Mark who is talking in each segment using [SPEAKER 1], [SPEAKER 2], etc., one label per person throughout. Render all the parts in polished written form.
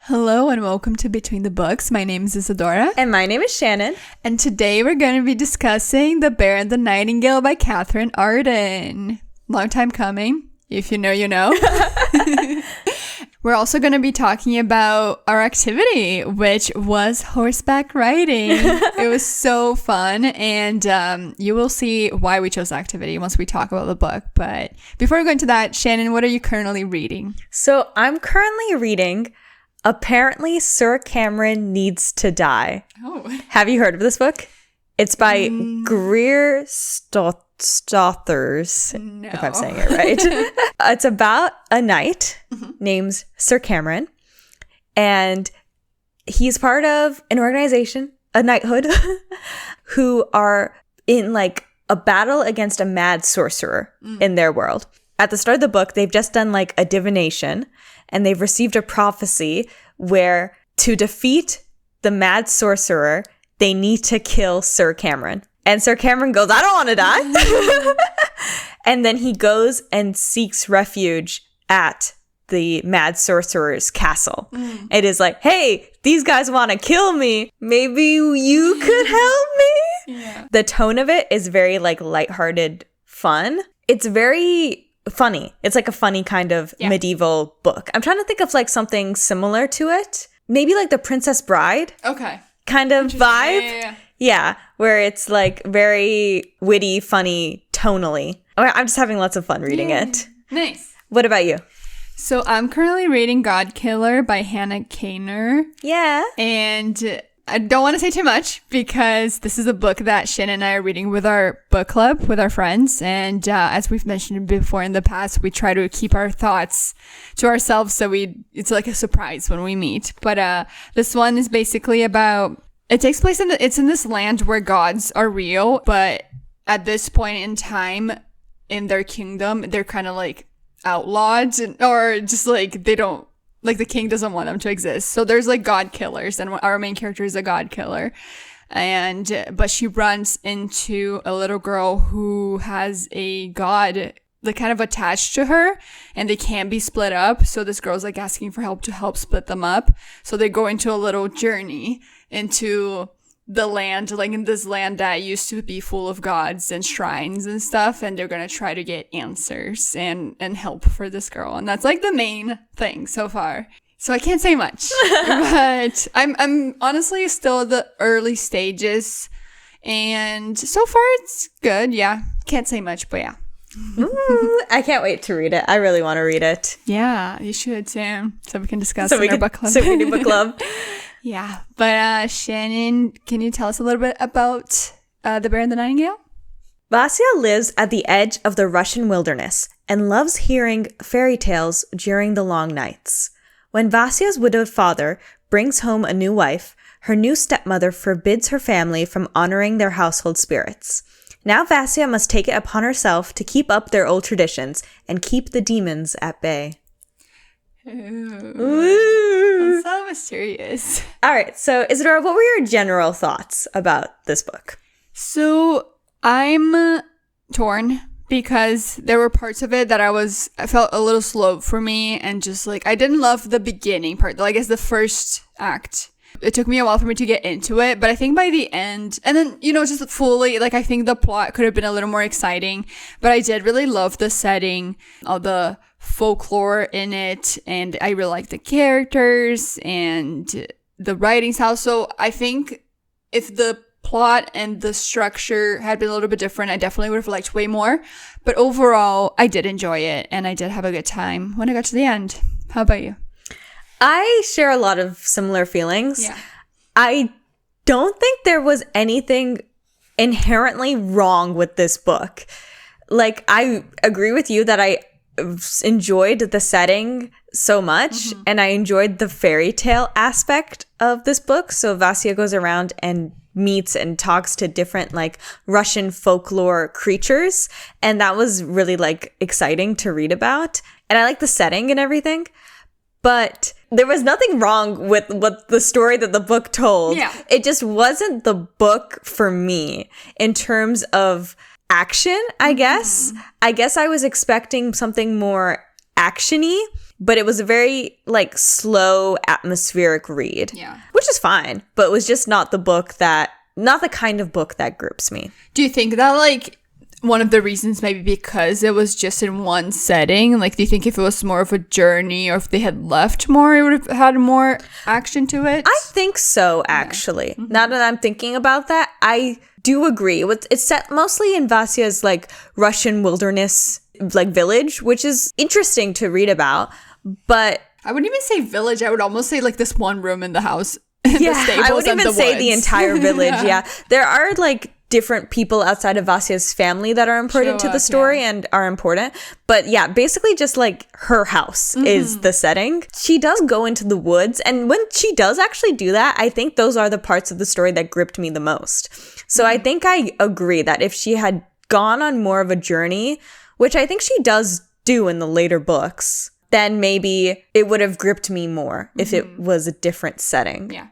[SPEAKER 1] Hello and welcome to Between the Books. My name is Isadora.
[SPEAKER 2] And my name is Shannon.
[SPEAKER 1] And today we're going to be discussing The Bear and the Nightingale by Katherine Arden. Long time coming. If you know, you know. We're also going to be talking about our activity, which was horseback riding. It was so fun, and you will see why we chose the activity once we talk about the book. But before we go into that, Shannon, what are you currently reading?
[SPEAKER 2] So I'm currently reading Apparently Sir Cameron Needs to Die.
[SPEAKER 1] Oh.
[SPEAKER 2] Have you heard of this book? It's by Greer Stothers,
[SPEAKER 1] No.
[SPEAKER 2] if I'm saying it right. It's about a knight named Sir Cameron, and he's part of an organization, a knighthood, who are in like a battle against a mad sorcerer in their world. At the start of the book, they've just done like a divination, and they've received a prophecy where to defeat the mad sorcerer, they need to kill Sir Cameron. And Sir Cameron goes, I don't want to die. And then he goes and seeks refuge at the mad sorcerer's castle. It is like, hey, these guys want to kill me. Maybe you could help me.
[SPEAKER 1] Yeah.
[SPEAKER 2] The tone of it is very like lighthearted fun. It's very funny. It's like a funny kind of medieval book. I'm trying to think of like something similar to it. Maybe like The Princess Bride.
[SPEAKER 1] Okay.
[SPEAKER 2] Kind of vibe. Yeah, where it's like very witty, funny, tonally. I'm just having lots of fun reading it.
[SPEAKER 1] Nice.
[SPEAKER 2] What about you?
[SPEAKER 1] So I'm currently reading God Killer by Hannah Kaner.
[SPEAKER 2] Yeah.
[SPEAKER 1] And I don't want to say too much because this is a book that Shannon and I are reading with our book club, with our friends. And as we've mentioned before in the past, we try to keep our thoughts to ourselves so it's like a surprise when we meet. But this one is basically about, it takes place it's in this land where gods are real, but at this point in time in their kingdom, they're kind of like outlawed or just like they don't, like the king doesn't want them to exist. So there's like god killers, and our main character is a god killer. But she runs into a little girl who has a god like kind of attached to her, and they can't be split up. So this girl's like asking for help to help split them up. So they go into a little journey into the land, like in this land that used to be full of gods and shrines and stuff, and they're gonna try to get answers and help for this girl. And that's like the main thing so far. So I can't say much. But I'm honestly still at the early stages, and so far it's good. Yeah. Can't say much, but yeah.
[SPEAKER 2] Ooh, I can't wait to read it. I really want to read it.
[SPEAKER 1] Yeah, you should too. So we can discuss in our book club.
[SPEAKER 2] So we can do book club.
[SPEAKER 1] Yeah. But Shannon, can you tell us a little bit about The Bear and the Nightingale?
[SPEAKER 2] Vasya lives at the edge of the Russian wilderness and loves hearing fairy tales during the long nights. When Vasya's widowed father brings home a new wife, her new stepmother forbids her family from honoring their household spirits. Now Vasya must take it upon herself to keep up their old traditions and keep the demons at bay.
[SPEAKER 1] Ooh. That's so mysterious.
[SPEAKER 2] All right, so Isadora, what were your general thoughts about this book?
[SPEAKER 1] So I'm torn because there were parts of it that I felt a little slow for me, and just like I didn't love the beginning part, like I guess the first act. It took me a while for me to get into it, but I think by the end, and then, just fully, like, I think the plot could have been a little more exciting, but I did really love the setting, all the folklore in it, and I really liked the characters and the writing style. So I think if the plot and the structure had been a little bit different, I definitely would have liked way more. But overall, I did enjoy it, and I did have a good time when I got to the end. How about you?
[SPEAKER 2] I share a lot of similar feelings.
[SPEAKER 1] Yeah.
[SPEAKER 2] I don't think there was anything inherently wrong with this book. Like, I agree with you that I enjoyed the setting so much, and I enjoyed the fairy tale aspect of this book. So Vasya goes around and meets and talks to different like Russian folklore creatures, and that was really like exciting to read about. And I like the setting and everything. But there was nothing wrong with what the story that the book told.
[SPEAKER 1] Yeah.
[SPEAKER 2] It just wasn't the book for me in terms of action, I guess. I guess I was expecting something more action-y. but it was a very like slow atmospheric read.
[SPEAKER 1] Yeah.
[SPEAKER 2] Which is fine, but it was just not the kind of book that grips me.
[SPEAKER 1] Do you think that like one of the reasons maybe because it was just in one setting? Like, do you think if it was more of a journey or if they had left more, it would have had more action to it?
[SPEAKER 2] I think so, actually. Yeah. Now that I'm thinking about that, I do agree. It's set mostly in Vasya's like Russian wilderness like village, which is interesting to read about, but
[SPEAKER 1] I wouldn't even say village. I would almost say like this one room in the house.
[SPEAKER 2] Yeah, I wouldn't even say the entire village. Yeah. There are like different people outside of Vasya's family that are important to the story and are important. But yeah, basically just like her house is the setting. She does go into the woods. And when she does actually do that, I think those are the parts of the story that gripped me the most. So I think I agree that if she had gone on more of a journey, which I think she does do in the later books, then maybe it would have gripped me more if it was a different setting.
[SPEAKER 1] Yeah.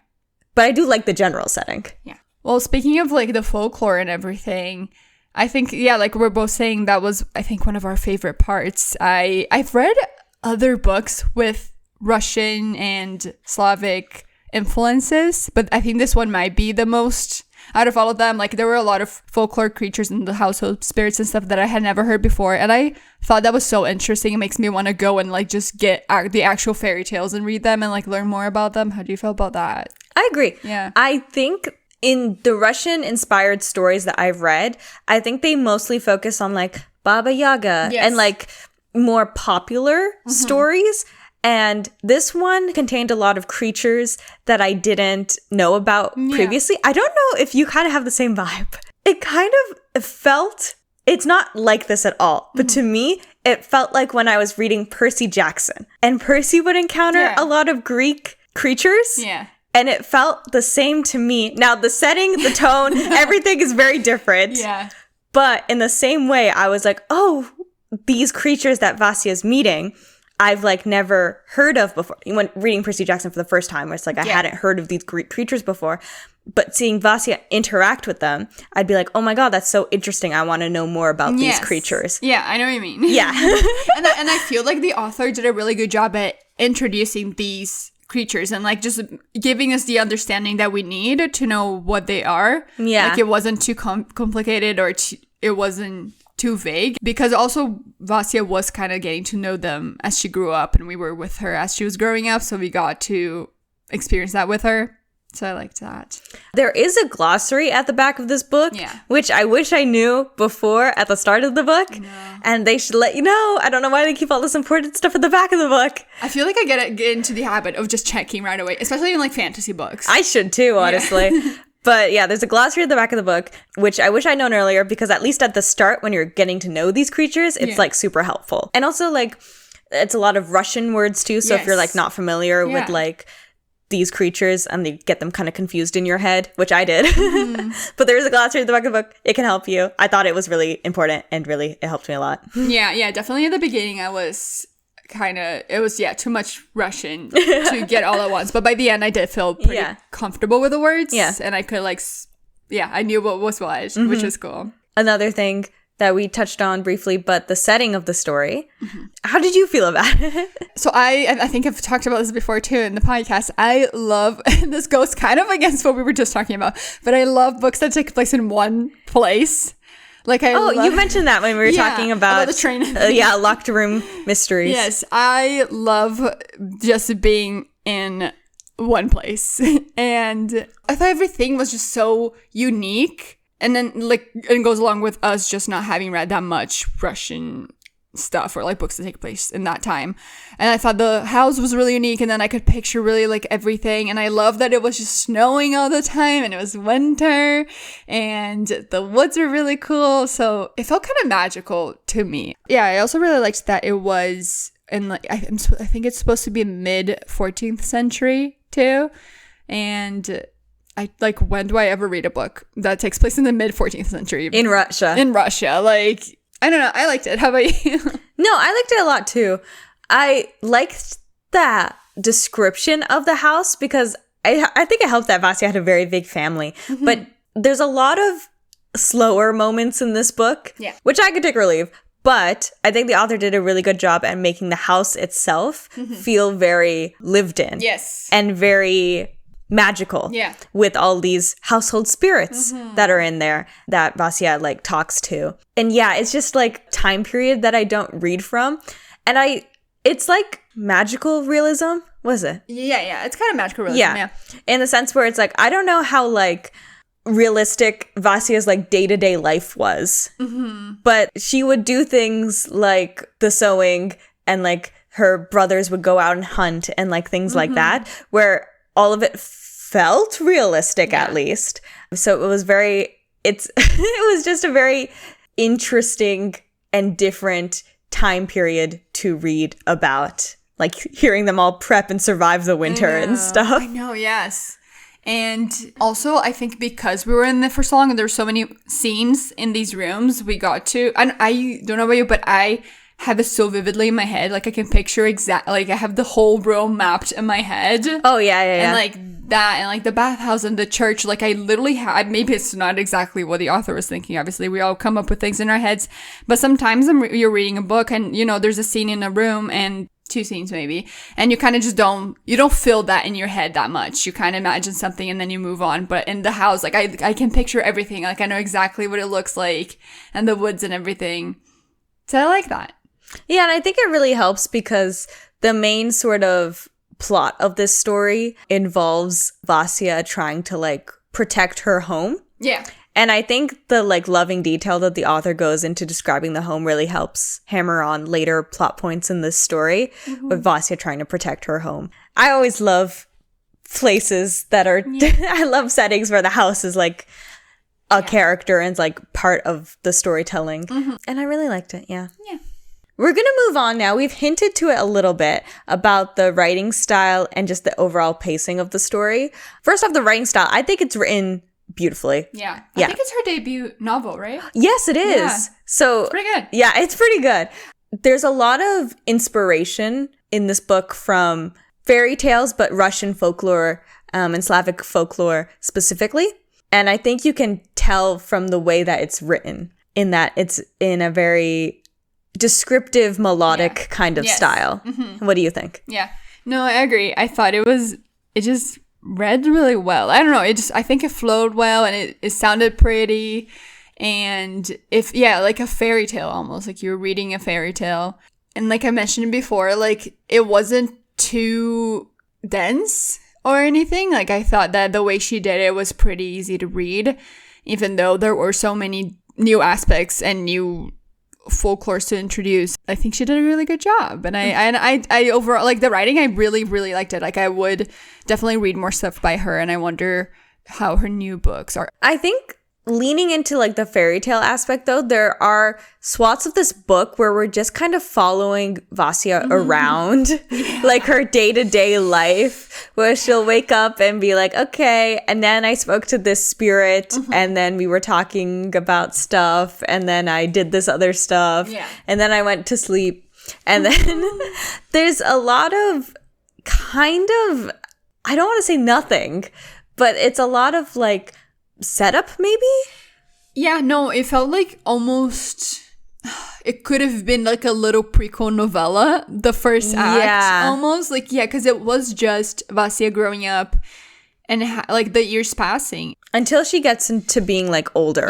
[SPEAKER 2] But I do like the general setting.
[SPEAKER 1] Yeah. Well, speaking of like the folklore and everything, I think, yeah, like we're both saying that was, I think, one of our favorite parts. I've read other books with Russian and Slavic influences, but I think this one might be the most out of all of them. Like there were a lot of folklore creatures and the household spirits and stuff that I had never heard before. And I thought that was so interesting. It makes me want to go and like just get the actual fairy tales and read them and like learn more about them. How do you feel about that?
[SPEAKER 2] I agree.
[SPEAKER 1] Yeah.
[SPEAKER 2] I think in the Russian inspired stories that I've read, I think they mostly focus on like Baba Yaga and like more popular stories. And this one contained a lot of creatures that I didn't know about previously. I don't know if you kind of have the same vibe. It kind of felt, it's not like this at all, but to me, it felt like when I was reading Percy Jackson. And Percy would encounter a lot of Greek creatures.
[SPEAKER 1] Yeah.
[SPEAKER 2] And it felt the same to me. Now, the setting, the tone, everything is very different.
[SPEAKER 1] Yeah.
[SPEAKER 2] But in the same way, I was like, oh, these creatures that Vasya's meeting, I've like never heard of before. When reading Percy Jackson for the first time, it's like I hadn't heard of these Greek creatures before. But seeing Vasya interact with them, I'd be like, oh my God, that's so interesting. I want to know more about these creatures.
[SPEAKER 1] Yeah, I know what you mean.
[SPEAKER 2] Yeah.
[SPEAKER 1] and I feel like the author did a really good job at introducing these creatures and like just giving us the understanding that we need to know what they are.
[SPEAKER 2] Yeah.
[SPEAKER 1] Like it wasn't too complicated or it wasn't too vague, because also Vasya was kind of getting to know them as she grew up and we were with her as she was growing up, so we got to experience that with her. So I liked that.
[SPEAKER 2] There is a glossary at the back of this book, which I wish I knew before at the start of the book. And they should let you know. I don't know why they keep all this important stuff at the back of the book.
[SPEAKER 1] I feel like I get into the habit of just checking right away, especially in like fantasy books.
[SPEAKER 2] I should too, honestly. But yeah, there's a glossary at the back of the book, which I wish I'd known earlier, because at least at the start, when you're getting to know these creatures, it's like super helpful. And also like, it's a lot of Russian words too. So if you're like not familiar with like these creatures and they get them kind of confused in your head, which I did. But there is a glossary at the back of the book. It can help you. I thought it was really important and really it helped me a lot.
[SPEAKER 1] Yeah, definitely at the beginning I was it was too much Russian to get all at once. But by the end I did feel pretty comfortable with the words. And I could like, I knew what was what, which is cool.
[SPEAKER 2] Another thing that we touched on briefly, but the setting of the story. How did you feel about it?
[SPEAKER 1] So I think I've talked about this before too in the podcast. I love, this goes kind of against what we were just talking about, but I love books that take place in one place. Like
[SPEAKER 2] you mentioned that when we were talking about
[SPEAKER 1] the train.
[SPEAKER 2] Locked room mysteries.
[SPEAKER 1] Yes, I love just being in one place. And I thought everything was just so unique. And then, like, it goes along with us just not having read that much Russian stuff or, like, books that take place in that time. And I thought the house was really unique, and then I could picture really, like, everything. And I love that it was just snowing all the time, and it was winter, and the woods were really cool. So it felt kind of magical to me. Yeah, I also really liked that it was in, like, I think it's supposed to be mid-14th century, too. And when do I ever read a book that takes place in the mid 14th century?
[SPEAKER 2] In Russia.
[SPEAKER 1] Like, I don't know. I liked it. How about you?
[SPEAKER 2] No, I liked it a lot too. I liked that description of the house because I think it helped that Vasya had a very big family. But there's a lot of slower moments in this book, which I could take or leave. But I think the author did a really good job at making the house itself feel very lived in.
[SPEAKER 1] Yes.
[SPEAKER 2] And very magical.
[SPEAKER 1] Yeah.
[SPEAKER 2] With all these household spirits that are in there that Vasya like talks to. And yeah, it's just like time period that I don't read from. And it's like magical realism. Was it?
[SPEAKER 1] Yeah. It's kind of magical realism. Yeah.
[SPEAKER 2] In the sense where it's like, I don't know how like realistic Vasya's like day-to-day life was. But she would do things like the sewing, and like her brothers would go out and hunt and like things like that, where all of it felt realistic at least. So it was it was just a very interesting and different time period to read about. Like hearing them all prep and survive the winter and stuff.
[SPEAKER 1] I know, yes. And also, I think because we were in there for so long and there were so many scenes in these rooms, we got to, and I don't know about you, but I have it so vividly in my head. Like I can picture like I have the whole room mapped in my head.
[SPEAKER 2] Oh, yeah.
[SPEAKER 1] And like that, and like the bathhouse and the church, like I literally had, maybe it's not exactly what the author was thinking. Obviously, we all come up with things in our heads. But sometimes you're reading a book and, you know, there's a scene in a room and 2 scenes maybe, and you kind of just don't feel that in your head that much. You kind of imagine something and then you move on. But in the house, like I can picture everything. Like I know exactly what it looks like and the woods and everything. So I like that.
[SPEAKER 2] Yeah, and I think it really helps because the main sort of plot of this story involves Vasya trying to like protect her home.
[SPEAKER 1] Yeah.
[SPEAKER 2] And I think the like loving detail that the author goes into describing the home really helps hammer on later plot points in this story with Vasya trying to protect her home. I always love places that are, I love settings where the house is like a character and it's like part of the storytelling. And I really liked it. Yeah. We're going to move on now. We've hinted to it a little bit about the writing style and just the overall pacing of the story. First off, the writing style, I think it's written beautifully.
[SPEAKER 1] I think it's her debut novel, right?
[SPEAKER 2] Yes, it is.
[SPEAKER 1] Yeah.
[SPEAKER 2] So
[SPEAKER 1] it's pretty good.
[SPEAKER 2] Yeah, it's pretty good. There's a lot of inspiration in this book from fairy tales, but Russian folklore and Slavic folklore specifically. And I think you can tell from the way that it's written in that it's in a very descriptive, melodic kind of style. What do you think?
[SPEAKER 1] Yeah. No, I agree. I thought it just read really well. I don't know. I think it flowed well and it sounded pretty. And like a fairy tale almost. Like you were reading a fairy tale. And like I mentioned before, like it wasn't too dense or anything. Like I thought that the way she did it was pretty easy to read, even though there were so many new aspects and new folklore to introduce. I think she did a really good job. And I overall, like the writing, I really, really liked it. Like I would definitely read more stuff by her, and I wonder how her new books are.
[SPEAKER 2] I think leaning into like the fairy tale aspect though, there are swaths of this book where we're just kind of following Vasya around like her day-to-day life, where she'll wake up and be like, okay, and then I spoke to this spirit and then we were talking about stuff and then I did this other stuff and then I went to sleep. And then there's a lot of kind of, I don't want to say nothing, but it's a lot of like setup maybe.
[SPEAKER 1] Yeah, no, it felt like almost it could have been like a little prequel novella, the first act almost, like because it was just Vasya growing up and like the years passing
[SPEAKER 2] until she gets into being like older,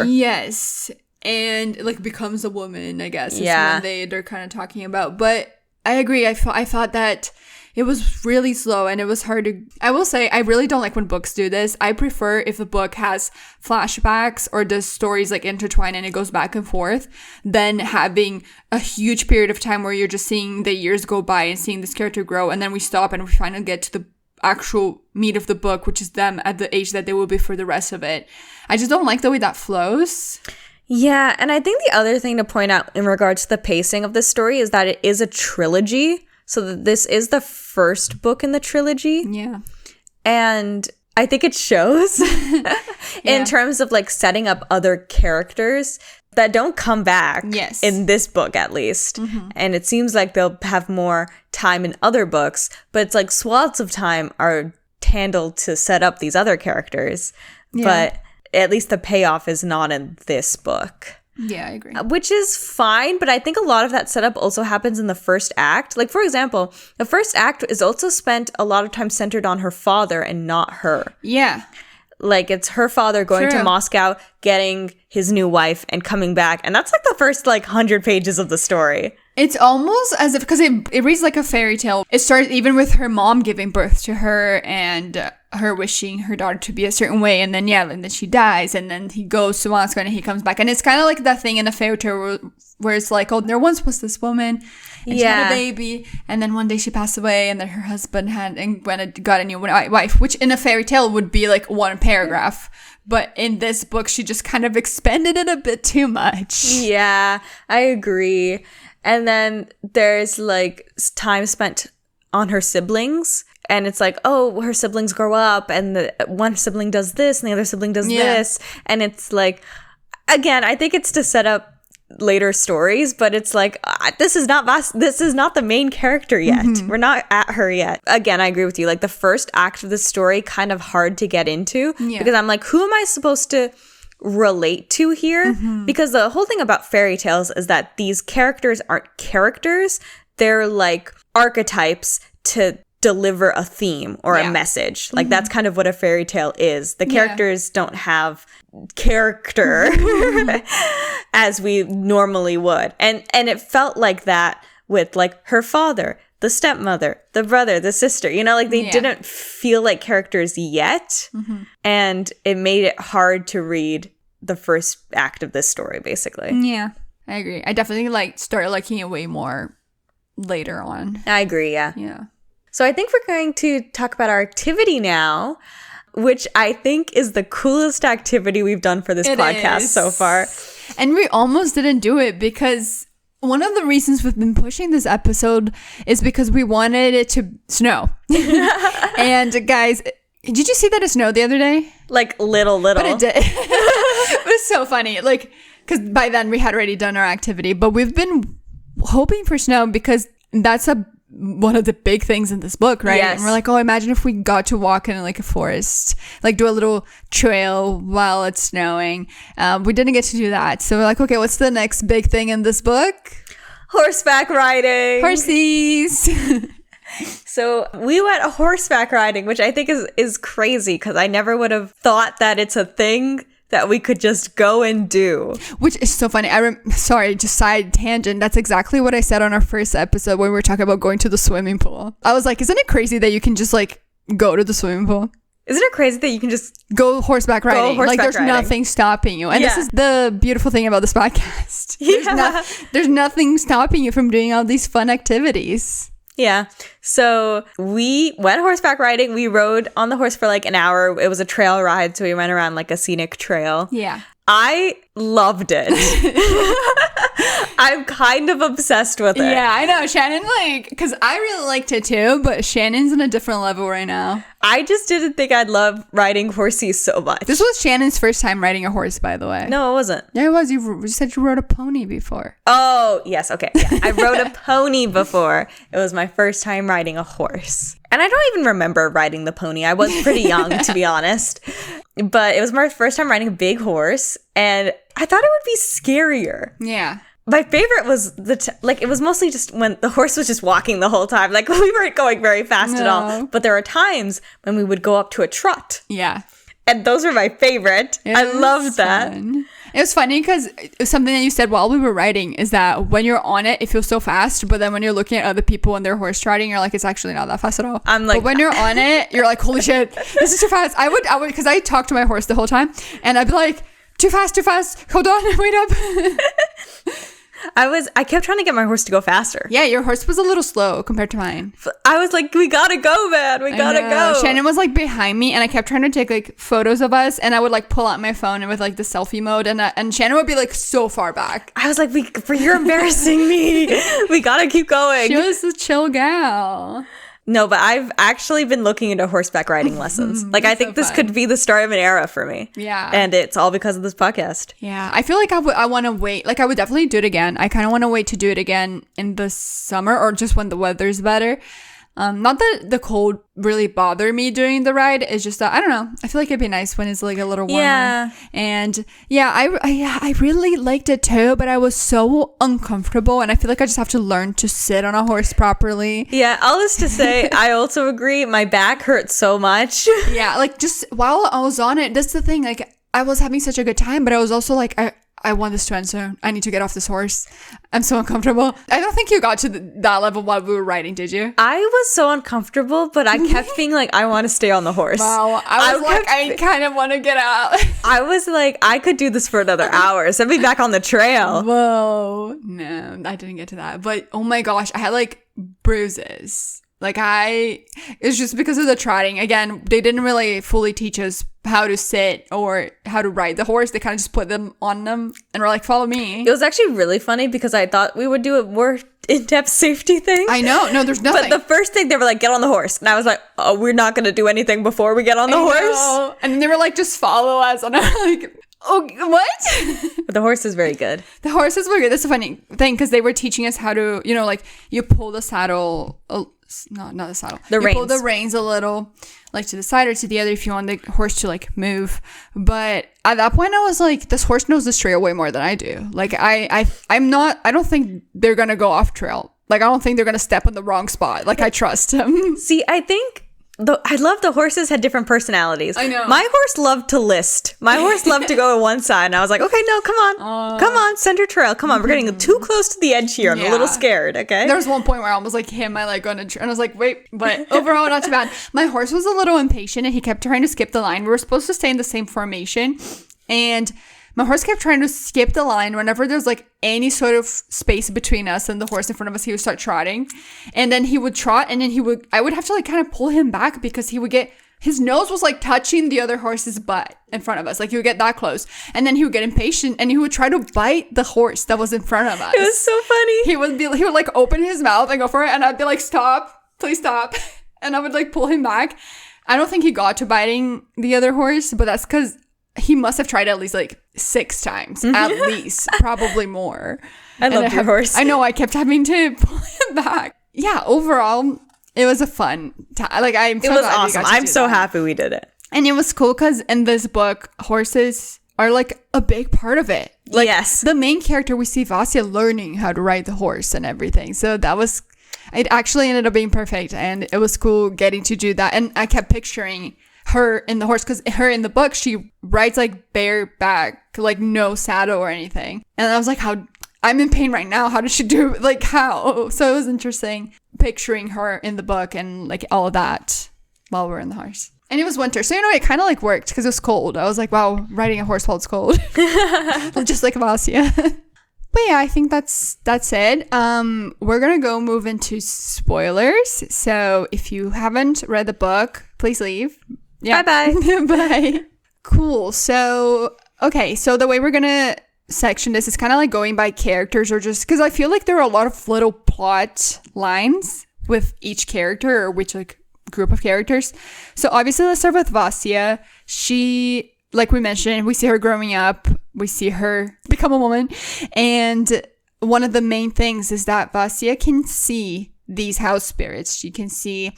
[SPEAKER 1] and like becomes a woman, I guess is when they're kind of talking about. But I agree, I thought that it was really slow and it was hard to... I will say, I really don't like when books do this. I prefer if the book has flashbacks or the stories like intertwine and it goes back and forth than having a huge period of time where you're just seeing the years go by and seeing this character grow, and then we stop and we finally get to the actual meat of the book, which is them at the age that they will be for the rest of it. I just don't like the way that flows.
[SPEAKER 2] Yeah, and I think the other thing to point out in regards to the pacing of this story is that it is a trilogy. So this is the first book in the trilogy. Yeah. And I think it shows in terms of like setting up other characters that don't come back in this book at least. And it seems like they'll have more time in other books, but it's like swaths of time are handled to set up these other characters. But at least the payoff is not in this book.
[SPEAKER 1] Yeah, I agree.
[SPEAKER 2] Which is fine, but I think a lot of that setup also happens in the first act. Like, for example, the first act is also spent a lot of time centered on her father and not her.
[SPEAKER 1] Yeah.
[SPEAKER 2] Like, it's her father going to Moscow, getting his new wife, and coming back. And that's like the first, like, 100 pages of the story.
[SPEAKER 1] It's almost as if, because it reads like a fairy tale. It starts even with her mom giving birth to her and her wishing her daughter to be a certain way. And then, and then she dies. And then he goes to Moscow and he comes back. And it's kind of like that thing in a fairy tale where it's like, oh, there once was this woman and she had a baby. And then one day she passed away and then her husband got a new wife, which in a fairy tale would be like one paragraph. But in this book, she just kind of expanded it a bit too much. Yeah,
[SPEAKER 2] I agree. And then there's like time spent on her siblings. And it's like, oh, her siblings grow up and the one sibling does this and the other sibling does this. And it's like, again, I think it's to set up later stories, but it's like, this is not the main character yet. Mm-hmm. We're not at her yet. Again, I agree with you. Like the first act of the story, kind of hard to get into because I'm like, who am I supposed to relate to here? Mm-hmm. Because the whole thing about fairy tales is that these characters aren't characters. They're like archetypes to deliver a theme or a message. Like that's kind of what a fairy tale is. The characters don't have character as we normally would. And it felt like that with like her father, the stepmother, the brother, the sister, you know, like they didn't feel like characters yet. Mm-hmm. And it made it hard to read the first act of this story, basically.
[SPEAKER 1] Yeah, I agree. I definitely started liking it way more later on.
[SPEAKER 2] I agree, yeah.
[SPEAKER 1] Yeah.
[SPEAKER 2] So I think we're going to talk about our activity now, which I think is the coolest activity we've done for this podcast so far.
[SPEAKER 1] And we almost didn't do it because one of the reasons we've been pushing this episode is because we wanted it to snow. And guys, did you see that it snowed the other day?
[SPEAKER 2] Like little.
[SPEAKER 1] But it did. It was so funny. Like, because by then we had already done our activity, but we've been hoping for snow because that's one of the big things in this book, right? Yes. And we're like, oh, imagine if we got to walk in like a forest, like do a little trail while it's snowing. We didn't get to do that. So we're like, okay, what's the next big thing in this book?
[SPEAKER 2] Horseback riding.
[SPEAKER 1] Horsies.
[SPEAKER 2] So we went horseback riding, which I think is crazy because I never would have thought that it's a thing that we could just go and do.
[SPEAKER 1] Which is so funny. Sorry, just side tangent. That's exactly what I said on our first episode when we were talking about going to the swimming pool. I was like, isn't it crazy that you can just like go to the swimming pool?
[SPEAKER 2] Isn't it crazy that you can just
[SPEAKER 1] go horseback riding? Like there's nothing stopping you. And this is the beautiful thing about this podcast. There's nothing stopping you from doing all these fun activities.
[SPEAKER 2] Yeah. So we went horseback riding. We rode on the horse for like an hour. It was a trail ride. So we went around like a scenic trail.
[SPEAKER 1] Yeah.
[SPEAKER 2] I loved it. I'm kind of obsessed with it.
[SPEAKER 1] Yeah, I know. Shannon, because I really liked it too, but Shannon's in a different level right now.
[SPEAKER 2] I just didn't think I'd love riding horses so much.
[SPEAKER 1] This was Shannon's first time riding a horse, by the way.
[SPEAKER 2] No, it wasn't.
[SPEAKER 1] Yeah, it was. You said you rode a pony before.
[SPEAKER 2] Oh, yes. Okay. Yeah. I rode a pony before. It was my first time riding a horse. And I don't even remember riding the pony. I was pretty young, to be honest. But it was my first time riding a big horse. And I thought it would be scarier.
[SPEAKER 1] Yeah.
[SPEAKER 2] My favorite was it was mostly just when the horse was just walking the whole time. Like we weren't going very fast at all. But there are times when we would go up to a trot.
[SPEAKER 1] Yeah.
[SPEAKER 2] And those were my favorite. I loved that.
[SPEAKER 1] Fun. It was funny because something that you said while we were riding is that when you're on it, it feels so fast. But then when you're looking at other people and they're horse riding, you're like, it's actually not that fast at all.
[SPEAKER 2] I'm like,
[SPEAKER 1] but when you're on it, you're like, holy shit, this is too fast. I would, because I talked to my horse the whole time and I'd be like, too fast. Hold on, wait up.
[SPEAKER 2] I kept trying to get my horse to go faster.
[SPEAKER 1] Yeah, your horse was a little slow compared to mine.
[SPEAKER 2] I was like, we gotta go, man. We gotta go.
[SPEAKER 1] Shannon was like behind me and I kept trying to take like photos of us and I would like pull out my phone and with like the selfie mode and Shannon would be like so far back.
[SPEAKER 2] I was like, you're embarrassing me. We gotta keep going.
[SPEAKER 1] She was a chill gal.
[SPEAKER 2] No, but I've actually been looking into horseback riding lessons. Like, I think this could be the start of an era for me.
[SPEAKER 1] Yeah.
[SPEAKER 2] And it's all because of this podcast.
[SPEAKER 1] Yeah. I feel like I want to wait. Like, I would definitely do it again. I kind of want to wait to do it again in the summer or just when the weather's better. Not that the cold really bothered me during the ride. It's just that, I don't know. I feel like it'd be nice when it's like a little warmer.
[SPEAKER 2] Yeah.
[SPEAKER 1] And yeah, I really liked it too, but I was so uncomfortable. And I feel like I just have to learn to sit on a horse properly.
[SPEAKER 2] Yeah, all this to say, I also agree. My back hurts so much.
[SPEAKER 1] Yeah, like just while I was on it, that's the thing. Like I was having such a good time, but I was also like, I want this to end soon. I need to get off this horse. I'm so uncomfortable. I don't think you got to that level while we were riding, did you?
[SPEAKER 2] I was so uncomfortable, but I kept being like, I want to stay on the horse.
[SPEAKER 1] Wow. I kind of want to get out.
[SPEAKER 2] I was like, I could do this for another hour. Send me back on the trail.
[SPEAKER 1] Whoa. No, I didn't get to that. But oh my gosh, I had like bruises. Like it's just because of the trotting. Again, they didn't really fully teach us how to sit or how to ride the horse. They kind of just put them on them and were like, follow me.
[SPEAKER 2] It was actually really funny because I thought we would do a more in-depth safety thing.
[SPEAKER 1] I know. No, there's nothing.
[SPEAKER 2] But the first thing they were like, get on the horse. And I was like, oh, we're not going to do anything before we get on the horse.
[SPEAKER 1] And they were like, just follow us. And I'm like, oh, what?
[SPEAKER 2] But the horse is very good.
[SPEAKER 1] The horses were good. That's a funny thing because they were teaching us how to, like you pull the saddle. Not the saddle. You pull the reins a little, like to the side or to the other if you want the horse to like move. But at that point, I was like, this horse knows this trail way more than I do. Like I don't think they're gonna go off trail. Like I don't think they're gonna step in the wrong spot. Like I trust him.
[SPEAKER 2] See, I think I love the horses had different personalities.
[SPEAKER 1] I know.
[SPEAKER 2] My horse loved to list. My horse loved to go to one side, and I was like, okay, no, come on, center trail, come on. We're getting too close to the edge here. I'm a little scared. Okay.
[SPEAKER 1] There was one point where I almost like hit my leg on a tree, and I was like, wait, but overall not too bad. My horse was a little impatient, and he kept trying to skip the line. We were supposed to stay in the same formation, and my horse kept trying to skip the line. Whenever there's like any sort of space between us and the horse in front of us, he would start trotting. And then he would trot, and then I would have to like kind of pull him back because his nose was like touching the other horse's butt in front of us. Like he would get that close. And then he would get impatient and he would try to bite the horse that was in front of us.
[SPEAKER 2] It was so funny.
[SPEAKER 1] He would like open his mouth and go for it. And I'd be like, stop, please stop. And I would like pull him back. I don't think he got to biting the other horse, but that's because he must have tried at least like 6 times, at least, probably more.
[SPEAKER 2] I love your horse.
[SPEAKER 1] I know, I kept having to pull him back. Yeah, overall, it was a fun time. Like, it was
[SPEAKER 2] awesome. I'm so happy we did it.
[SPEAKER 1] And it was cool because in this book, horses are like a big part of it. Like,
[SPEAKER 2] yes.
[SPEAKER 1] The main character, we see Vasya learning how to ride the horse and everything. So it actually ended up being perfect. And it was cool getting to do that. And I kept picturing her in the horse because her in the book she rides like bareback, like no saddle or anything, and I was like, how I'm in pain right now, how did she do it? Like how? So it was interesting picturing her in the book and like all of that while we're in the horse. And it was winter, so it kind of like worked because it was cold. I was like, wow, riding a horse while it's cold. Just like Vasya. But yeah, I think that's it. We're gonna go move into spoilers, so if you haven't read the book, please leave. Yeah.
[SPEAKER 2] Bye-bye.
[SPEAKER 1] Bye. Cool. So, okay. So the way we're going to section this is kind of like going by characters or just because I feel like there are a lot of little plot lines with each character or which like group of characters. So obviously let's start with Vasya. She, like we mentioned, we see her growing up. We see her become a woman. And one of the main things is that Vasya can see these house spirits. She can see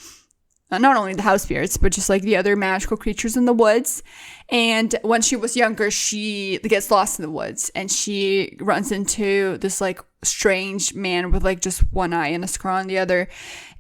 [SPEAKER 1] not only the house spirits, but just like the other magical creatures in the woods. And when she was younger, she gets lost in the woods and she runs into this like strange man with like just one eye and a scar on the other.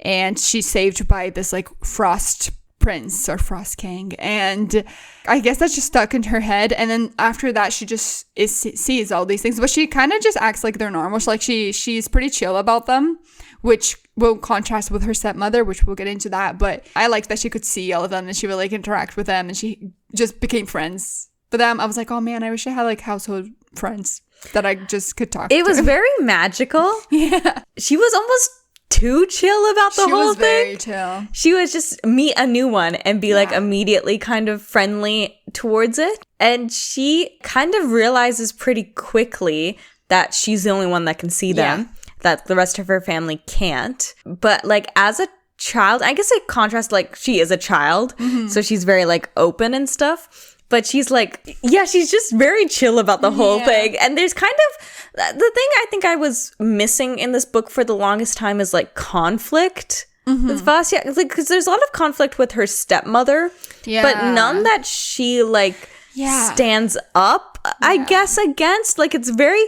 [SPEAKER 1] And she's saved by this like frost prince or frost king. And I guess that's just stuck in her head. And then after that, she just sees all these things, but she kind of just acts like they're normal. So like she's pretty chill about them, which will contrast with her stepmother, which we'll get into that. But I liked that she could see all of them and she would like interact with them and she just became friends with them. I was like, oh man, I wish I had like household friends that I just could talk to.
[SPEAKER 2] It was very magical.
[SPEAKER 1] Yeah.
[SPEAKER 2] She was almost too chill about the whole thing.
[SPEAKER 1] Very chill.
[SPEAKER 2] She was just meet a new one and be like immediately kind of friendly towards it. And she kind of realizes pretty quickly that she's the only one that can see them. Yeah. That the rest of her family can't. But like as a child, I guess it contrasts, like she is a child, so she's very like open and stuff. But she's like, yeah, she's just very chill about the whole thing. And there's kind of the thing I think I was missing in this book for the longest time is like conflict. with Vasya, like, because there's a lot of conflict with her stepmother, but none that she like stands up, I guess, against. Like, it's very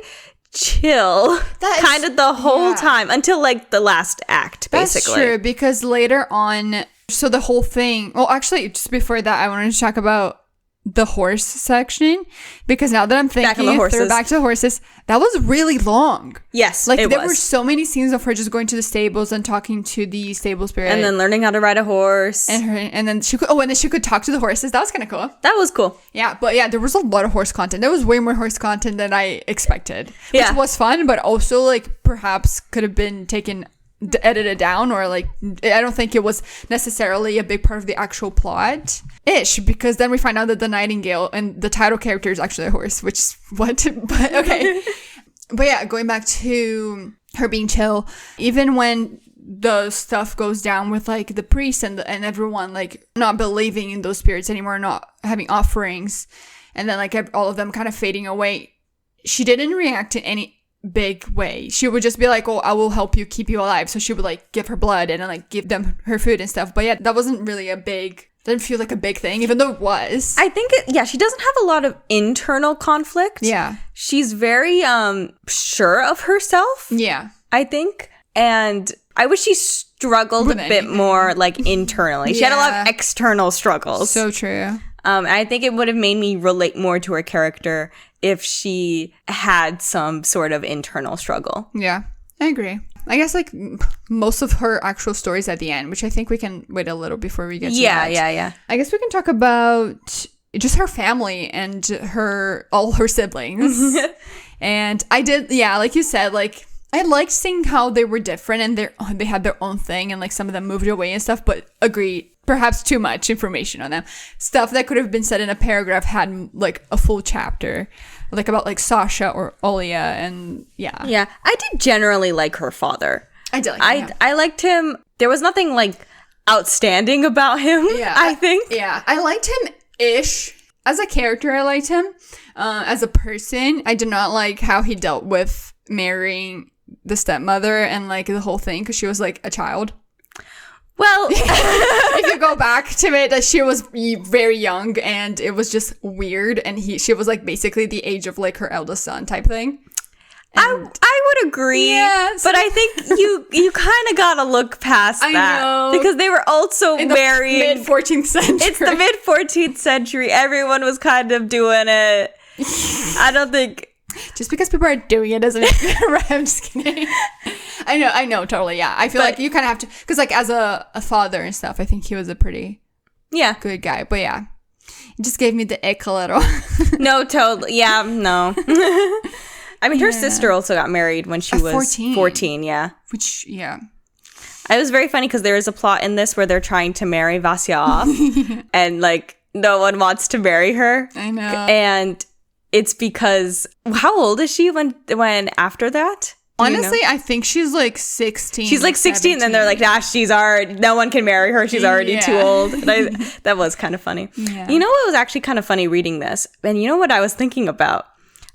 [SPEAKER 2] chill kind of the whole time until like the last act, basically.
[SPEAKER 1] That's true, because later on, so the whole thing, well, actually, just before that, I wanted to talk about the horse section, because now that I'm thinking back to the horses, that was really long.
[SPEAKER 2] Yes,
[SPEAKER 1] like there were so many scenes of her just going to the stables and talking to the stable spirit,
[SPEAKER 2] and then learning how to ride a horse,
[SPEAKER 1] and then she could talk to the horses. That was kind of cool.
[SPEAKER 2] That was cool.
[SPEAKER 1] Yeah, but yeah, there was a lot of horse content. There was way more horse content than I expected, which was fun, but also like perhaps could have been edited down, or like I don't think it was necessarily a big part of the actual plot ish, because then we find out that the Nightingale and the title character is actually a horse, which is what, but okay. But yeah, going back to her being chill, even when the stuff goes down with like the priest and everyone like not believing in those spirits anymore, not having offerings, and then like all of them kind of fading away, she didn't react in any big way. She would just be like, oh, I will help you, keep you alive. So she would like give her blood and then like give them her food and stuff. But yeah, that wasn't really didn't feel like a big thing, even though it was.
[SPEAKER 2] I think she doesn't have a lot of internal conflict.
[SPEAKER 1] Yeah,
[SPEAKER 2] she's very sure of herself. Yeah, I think, and I wish she struggled a bit more like internally. She had a lot of external struggles.
[SPEAKER 1] So true.
[SPEAKER 2] I think it would have made me relate more to her character if she had some sort of internal struggle.
[SPEAKER 1] Yeah, I agree. I guess like most of her actual stories at the end, which I think we can wait a little before we get to that. Yeah. I guess we can talk about just her family and all her siblings. And I did, like you said, like I liked seeing how they were different and they had their own thing, and like some of them moved away and stuff, but agree, perhaps too much information on them. Stuff that could have been said in a paragraph had like a full chapter, like about like Sasha or Olia, and yeah.
[SPEAKER 2] Yeah, I did generally like her father.
[SPEAKER 1] I did like him.
[SPEAKER 2] I liked him. There was nothing like outstanding about him, I think.
[SPEAKER 1] Yeah, I liked him-ish. As a character, I liked him. As a person, I did not like how he dealt with marrying the stepmother and like the whole thing, because she was like a child. Well, if you go back to it, that she was very young and it was just weird, and she was like basically the age of like her eldest son type thing. And
[SPEAKER 2] I would agree, but I think you kind of gotta look past that. I know, because they were also marrying
[SPEAKER 1] mid 14th century.
[SPEAKER 2] It's the mid 14th century. Everyone was kind of doing it. I don't think.
[SPEAKER 1] Just because people are doing it doesn't make it right. I'm just kidding. I know, totally. Yeah, I feel like you kind of have to, because like as a father and stuff, I think he was a pretty good guy. But yeah, it just gave me the ick a little.
[SPEAKER 2] No, totally. Yeah, no. I mean, her sister also got married when she was 14. Yeah.
[SPEAKER 1] Which, yeah.
[SPEAKER 2] It was very funny because there is a plot in this where they're trying to marry Vasya off, and like no one wants to marry her.
[SPEAKER 1] I know.
[SPEAKER 2] And it's because, how old is she when after that?
[SPEAKER 1] Honestly, I think she's like 16.
[SPEAKER 2] She's like 16, 17. And they're like, no one can marry her. She's already too old. And that was kind of funny. Yeah. You know what was actually kind of funny reading this? And you know what I was thinking about?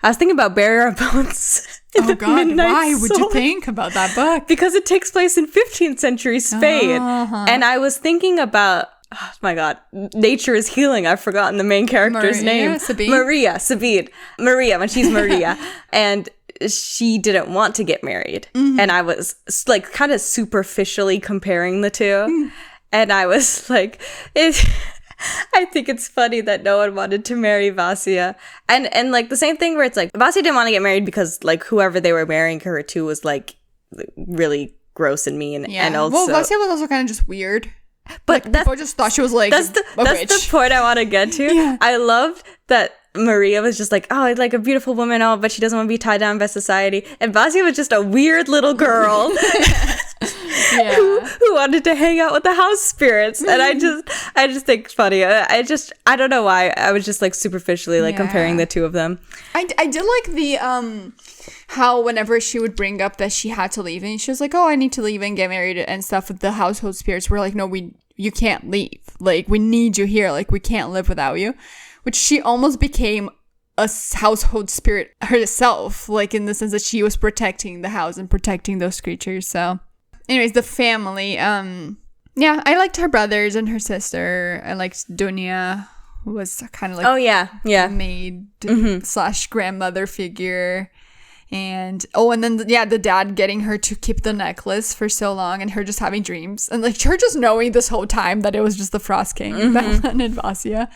[SPEAKER 2] I was thinking about Burial Bones.
[SPEAKER 1] Oh God, why would you think about that book?
[SPEAKER 2] Because it takes place in 15th century Spain. And I was thinking about, oh my God, Nature is Healing. I've forgotten the main character's name.
[SPEAKER 1] Sabine.
[SPEAKER 2] Maria, when she's Maria. And she didn't want to get married. Mm-hmm. And I was like kind of superficially comparing the two. And I was like, I think it's funny that no one wanted to marry Vasya. And like the same thing where it's like Vasya didn't want to get married because like whoever they were marrying her to was like really gross and mean. Yeah. And also,
[SPEAKER 1] well, Vasya was also kind of just weird. But like, people just thought she was like
[SPEAKER 2] that's the point I want to get to. Yeah. I loved that Maria was just like, oh, like a beautiful woman, but she doesn't want to be tied down by society. And Vasya was just a weird little girl who wanted to hang out with the house spirits. And I just think it's funny. I don't know why. I was just like superficially like comparing the two of them.
[SPEAKER 1] I did like the how whenever she would bring up that she had to leave, and she was like, oh, I need to leave and get married and stuff, with the household spirits were like, no, you can't leave. Like, we need you here. Like, we can't live without you. Which she almost became a household spirit herself, like in the sense that she was protecting the house and protecting those creatures. So anyways, the family. Yeah, I liked her brothers and her sister. I liked Dunya, who was kind of like maid / grandmother figure. And then the dad getting her to keep the necklace for so long, and her just having dreams, and like her just knowing this whole time that it was just the Frost King that wanted Vasya.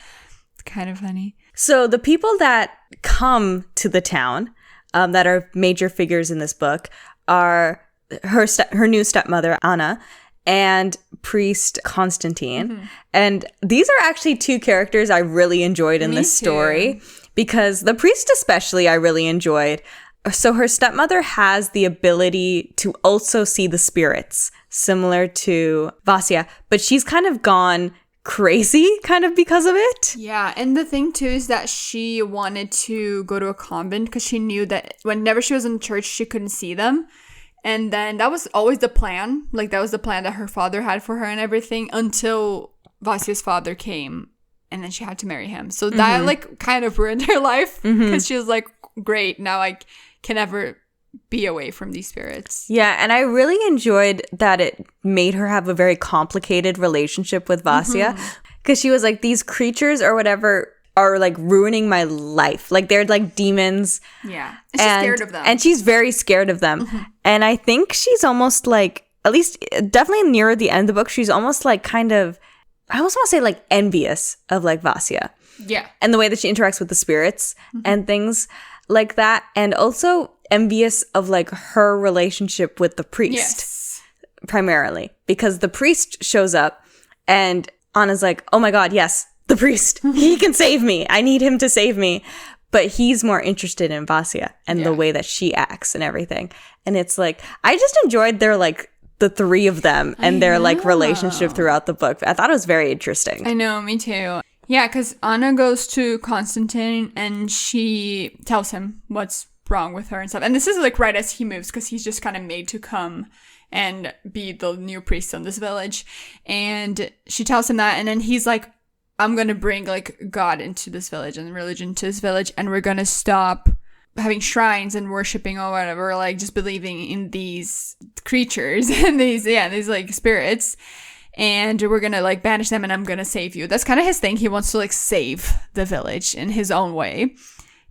[SPEAKER 1] It's kind of funny.
[SPEAKER 2] So the people that come to the town that are major figures in this book are her new stepmother Anna and priest Constantine. And these are actually two characters I really enjoyed in this story, because the priest especially I really enjoyed. So her stepmother has the ability to also see the spirits, similar to Vasya, but she's kind of gone crazy kind of because of it.
[SPEAKER 1] Yeah, and the thing too is that she wanted to go to a convent because she knew that whenever she was in church, she couldn't see them. And then that was always the plan. Like, that was the plan that her father had for her and everything, until Vasya's father came, and then she had to marry him. So that like kind of ruined her life, because she was like, great, now I can never be away from these spirits.
[SPEAKER 2] Yeah, and I really enjoyed that it made her have a very complicated relationship with Vasya, because she was like, these creatures or whatever are like ruining my life. Like, they're like demons.
[SPEAKER 1] Yeah. And she's scared of them.
[SPEAKER 2] And she's very scared of them. And I think she's almost like, at least definitely near the end of the book, she's almost like kind of, I almost want to say like envious of like Vasya.
[SPEAKER 1] Yeah.
[SPEAKER 2] And the way that she interacts with the spirits and things like that. And also envious of like her relationship with the priest, primarily, because the priest shows up and Anna's like, oh my God, yes, the priest, he can save me. I need him to save me. But he's more interested in Vasya and the way that she acts and everything. And it's like, I just enjoyed their like the three of them and their like relationship throughout the book. I thought it was very interesting.
[SPEAKER 1] I know, me too. Yeah, because Anna goes to Constantine and she tells him what's wrong with her and stuff. And this is like right as he moves, because he's just kind of made to come and be the new priest in this village. And she tells him that, and then he's like, I'm going to bring like God into this village and religion to this village, and we're going to stop having shrines and worshiping or whatever, like just believing in these creatures and these like spirits. And we're going to like banish them, and I'm going to save you. That's kind of his thing. He wants to like save the village in his own way.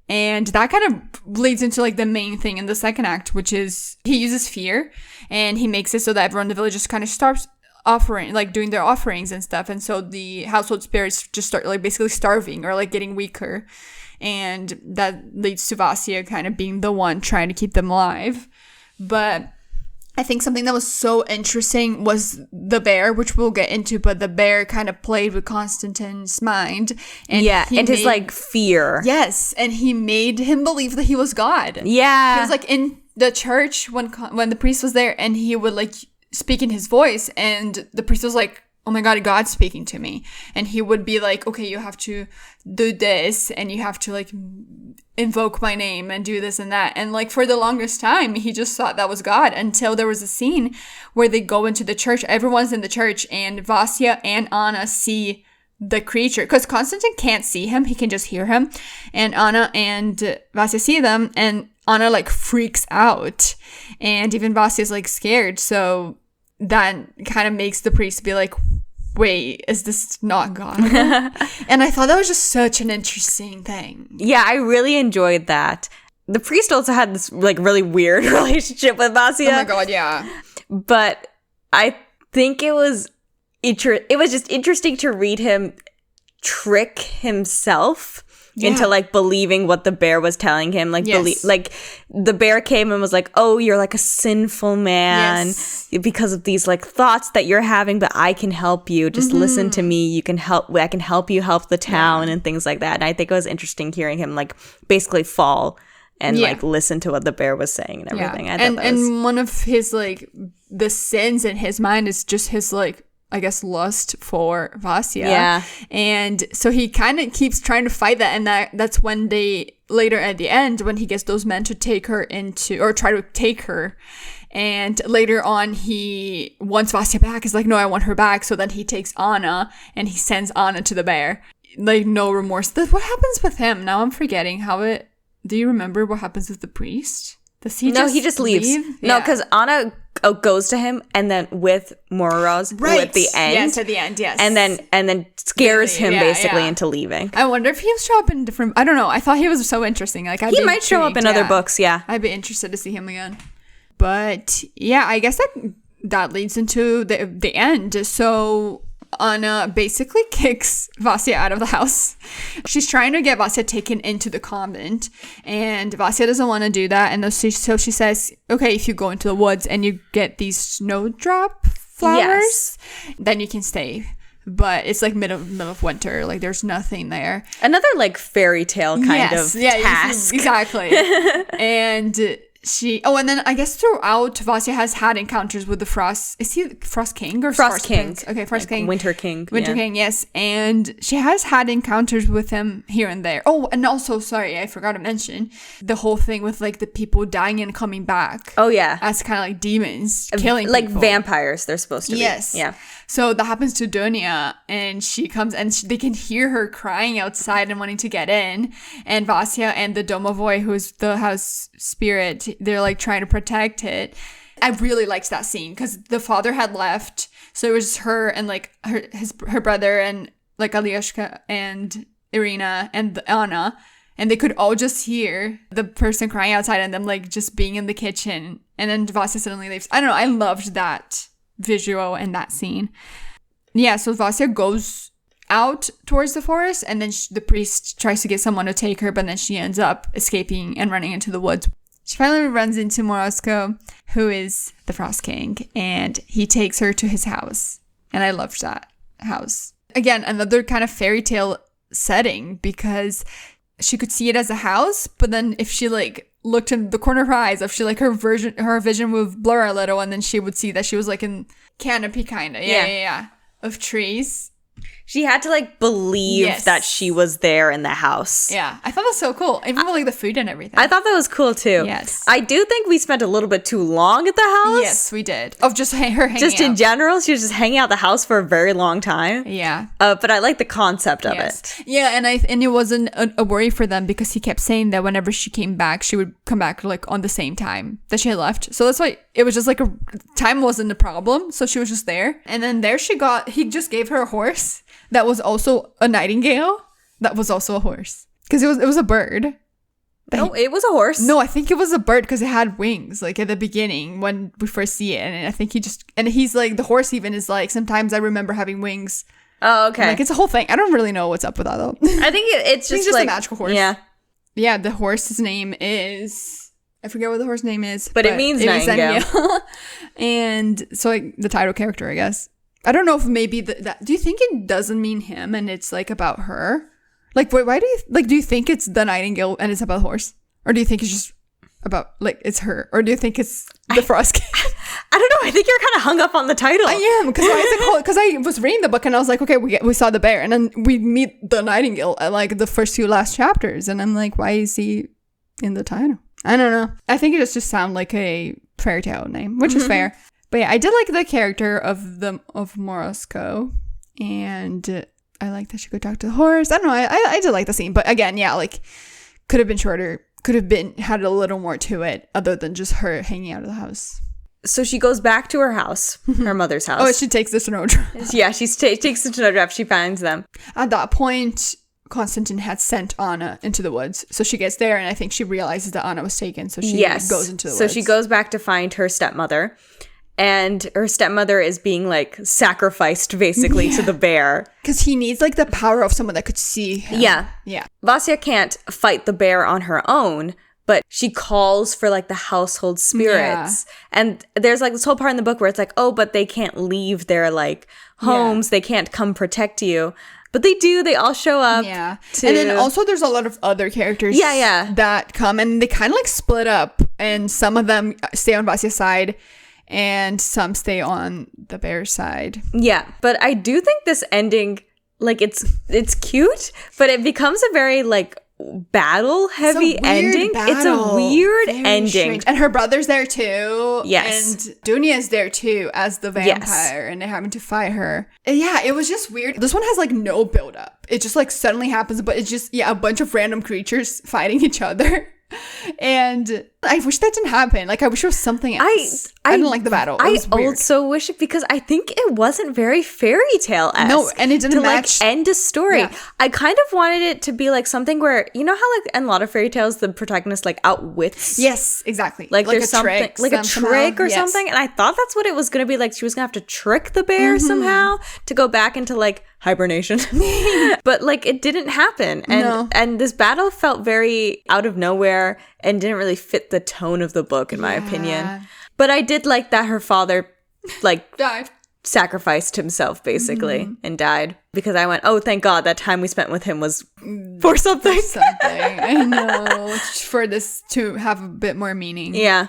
[SPEAKER 1] And that kind of leads into like the main thing in the second act, which is he uses fear, and he makes it so that everyone in the village just kind of starts offering, like doing their offerings and stuff. And so the household spirits just start like basically starving or like getting weaker. And that leads to Vasya kind of being the one trying to keep them alive. But I think something that was so interesting was the bear, which we'll get into, but the bear kind of played with Constantine's mind. And
[SPEAKER 2] his like fear.
[SPEAKER 1] Yes, and he made him believe that he was God.
[SPEAKER 2] Yeah.
[SPEAKER 1] He was like in the church when the priest was there, and he would like speak in his voice, and the priest was like, oh my God, God's speaking to me. And he would be like, okay, you have to do this, and you have to like invoke my name and do this and that. And like for the longest time, he just thought that was God, until there was a scene where they go into the church. Everyone's in the church, and Vasya and Anna see the creature, because Constantine can't see him, he can just hear him. And Anna and Vasya see them, and Anna like freaks out, and even Vasya's like scared. So that kind of makes the priest be like, wait, is this not God? And I thought that was just such an interesting thing.
[SPEAKER 2] Yeah, I really enjoyed that. The priest also had this like really weird relationship with Vasya.
[SPEAKER 1] Oh my God, yeah.
[SPEAKER 2] But I think it was just interesting to read him trick himself into like believing what the bear was telling him. Like, like the bear came and was like, oh, you're like a sinful man because of these like thoughts that you're having, but I can help you. Just listen to me. You can help. I can help you help the town and things like that. And I think it was interesting hearing him like basically fall and like listen to what the bear was saying and everything.
[SPEAKER 1] Yeah.
[SPEAKER 2] I thought
[SPEAKER 1] and one of his like the sins in his mind is just his like, I guess, lust for Vasya.
[SPEAKER 2] Yeah.
[SPEAKER 1] And so he kind of keeps trying to fight that. And that's when later at the end, when he gets those men to take her or try to take her. And later on, he wants Vasya back. He's like, no, I want her back. So then he takes Anna, and he sends Anna to the bear. Like, no remorse. What happens with him? Now I'm forgetting do you remember what happens with the priest? Does he
[SPEAKER 2] No, he just leaves.
[SPEAKER 1] leave?
[SPEAKER 2] No,
[SPEAKER 1] Yeah.
[SPEAKER 2] because Anna goes to him and then with Moroz at the end.
[SPEAKER 1] Yes, at the end, yes.
[SPEAKER 2] And then scares him
[SPEAKER 1] Yeah,
[SPEAKER 2] basically
[SPEAKER 1] yeah.
[SPEAKER 2] into leaving.
[SPEAKER 1] I wonder if he'll show up in different... I don't know. I thought he was so interesting. Like,
[SPEAKER 2] He might show up in other books, yeah.
[SPEAKER 1] I'd be interested to see him again. But, yeah, I guess that leads into the end. So... Anna basically kicks Vasya out of the house. She's trying to get Vasya taken into the convent, and Vasya doesn't want to do that. And so she says, okay, if you go into the woods and you get these snowdrop flowers, then you can stay. But it's like middle of winter. Like, there's nothing there.
[SPEAKER 2] Another, like, fairy tale kind of task.
[SPEAKER 1] Exactly. And... and then I guess throughout, Vasya has had encounters with the Frost. Is he Frost King or
[SPEAKER 2] Frost King?
[SPEAKER 1] Prince? Okay, Frost
[SPEAKER 2] like
[SPEAKER 1] King.
[SPEAKER 2] Winter King.
[SPEAKER 1] Winter King, yes. And she has had encounters with him here and there. Oh, and also, sorry, I forgot to mention the whole thing with like the people dying and coming back.
[SPEAKER 2] Oh, yeah.
[SPEAKER 1] As kind of like demons killing
[SPEAKER 2] like
[SPEAKER 1] people.
[SPEAKER 2] vampires, they're supposed to be.
[SPEAKER 1] Yes.
[SPEAKER 2] Yeah.
[SPEAKER 1] So that happens to Dunya, and she comes and they can hear her crying outside and wanting to get in. And Vasya and the domovoi, who's the house spirit, they're like trying to protect it. I really liked that scene because the father had left, so it was just her and like her brother and like Alyosha and Irina and Anna, and they could all just hear the person crying outside and them like just being in the kitchen. And then Vasya suddenly leaves. I don't know. I loved that visual and that scene. Yeah, so Vasya goes out towards the forest, and then the priest tries to get someone to take her, but then she ends up escaping and running into the woods. She finally runs into Morozko, who is the Frost King, and he takes her to his house. And I loved that house. Again, another kind of fairy tale setting, because she could see it as a house, but then if she like looked in the corner of her eyes, if she like her vision would blur a little, and then she would see that she was like in canopy kind of of trees.
[SPEAKER 2] She had to like believe that she was there in the house.
[SPEAKER 1] Yeah, I thought that was so cool. Even with like the food and everything.
[SPEAKER 2] I thought that was cool too.
[SPEAKER 1] Yes.
[SPEAKER 2] I do think we spent a little bit too long at the house.
[SPEAKER 1] Yes, we did. Of just her hanging
[SPEAKER 2] just
[SPEAKER 1] out.
[SPEAKER 2] in general, she was just hanging out the house for a very long time.
[SPEAKER 1] Yeah.
[SPEAKER 2] But I like the concept of it.
[SPEAKER 1] Yeah, and it wasn't a worry for them because he kept saying that whenever she came back, she would come back like on the same time that she had left. So that's why it was just like time wasn't a problem. So she was just there. And then he just gave her a horse that was also a nightingale. That was also a horse. Because it was a bird.
[SPEAKER 2] No, it was a horse.
[SPEAKER 1] No, I think it was a bird because it had wings, like at the beginning when we first see it. And I think he's like, the horse even is like, sometimes I remember having wings.
[SPEAKER 2] Oh, okay.
[SPEAKER 1] Like, it's a whole thing. I don't really know what's up with that though.
[SPEAKER 2] I think it's just like
[SPEAKER 1] a magical horse.
[SPEAKER 2] Yeah.
[SPEAKER 1] Yeah, the horse's name is, I forget what the horse name is.
[SPEAKER 2] But it means Nightingale.
[SPEAKER 1] And so like the title character, I guess. I don't know if maybe that. Do you think it doesn't mean him and it's like about her? Like, why do you think it's the Nightingale and it's about the horse? Or do you think it's just about, like, it's her? Or do you think it's the Frost King?
[SPEAKER 2] I don't know. I think you're kind of hung up on the title.
[SPEAKER 1] I am, because I was reading the book and I was like, okay, we saw the bear. And then we meet the Nightingale at, like, the first two last chapters. And I'm like, why is he in the title? I don't know. I think it just sounds like a fairy tale name, which is fair. But yeah, I did like the character of Morozko, and I like that she could talk to the horse. I don't know. I did like the scene, but again, yeah, like could have been shorter. Could have had a little more to it, other than just her hanging out of the house.
[SPEAKER 2] So she goes back to her house, her mother's house.
[SPEAKER 1] Oh, she takes the snowdrop.
[SPEAKER 2] Yeah, she takes the snowdrop. She finds them.
[SPEAKER 1] At that point, Konstantin had sent Anna into the woods. So she gets there, and I think she realizes that Anna was taken. So she goes into the woods.
[SPEAKER 2] So she goes back to find her stepmother. And her stepmother is being, like, sacrificed, basically, to the bear.
[SPEAKER 1] Because he needs, like, the power of someone that could see him.
[SPEAKER 2] Yeah.
[SPEAKER 1] Yeah.
[SPEAKER 2] Vasya can't fight the bear on her own, but she calls for, like, the household spirits. Yeah. And there's, like, this whole part in the book where it's like, oh, but they can't leave their, like, homes. Yeah. They can't come protect you. But they do. They all show up.
[SPEAKER 1] Yeah. And then also there's a lot of other characters that come. And they kind of, like, split up. And some of them stay on Vasya's side. And some stay on the bear's side. Yeah.
[SPEAKER 2] But I do think this ending, like, it's cute, but it becomes a very, like, battle-heavy ending. It's a weird ending.
[SPEAKER 1] Strange. And her brother's there, too.
[SPEAKER 2] Yes.
[SPEAKER 1] And Dunya's there, too, as the vampire. Yes. And they're having to fight her. And yeah, it was just weird. This one has, like, no build-up. It just, like, suddenly happens. But it's just, a bunch of random creatures fighting each other. And I wish that didn't happen. Like, I wish it was something else. I didn't like the battle. It was weird.
[SPEAKER 2] Also wish it, because I think it wasn't very fairy tale-esque.
[SPEAKER 1] No, and it didn't match.
[SPEAKER 2] Like, end a story. Yeah. I kind of wanted it to be like something where, you know how like in a lot of fairy tales the protagonist like outwits.
[SPEAKER 1] Yes, exactly.
[SPEAKER 2] Like there's something like a trick or something, and I thought that's what it was going to be. Like she was going to have to trick the bear somehow to go back into like hibernation. But like it didn't happen, and this battle felt very out of nowhere and didn't really fit the tone of the book in my opinion. But I did like that her father like
[SPEAKER 1] died,
[SPEAKER 2] sacrificed himself basically and died, because I went, oh thank God that time we spent with him was for something.
[SPEAKER 1] I know, for this to have a bit more meaning. Yeah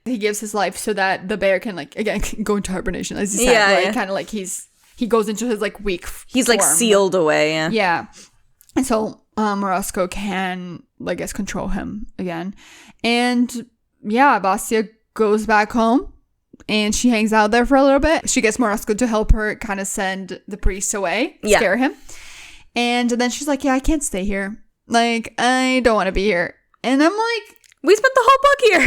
[SPEAKER 1] he gives his life so that the bear can like again go into hibernation, as you said. Kind of like he goes into his like weak
[SPEAKER 2] he's
[SPEAKER 1] form.
[SPEAKER 2] Like sealed away.
[SPEAKER 1] And so Morosco can, I guess, control him again. And Vasya goes back home and she hangs out there for a little bit. She gets Morosco to help her kind of send the priest away, scare him. And then she's like, I can't stay here. Like, I don't want to be here. And I'm like,
[SPEAKER 2] we spent the whole book here.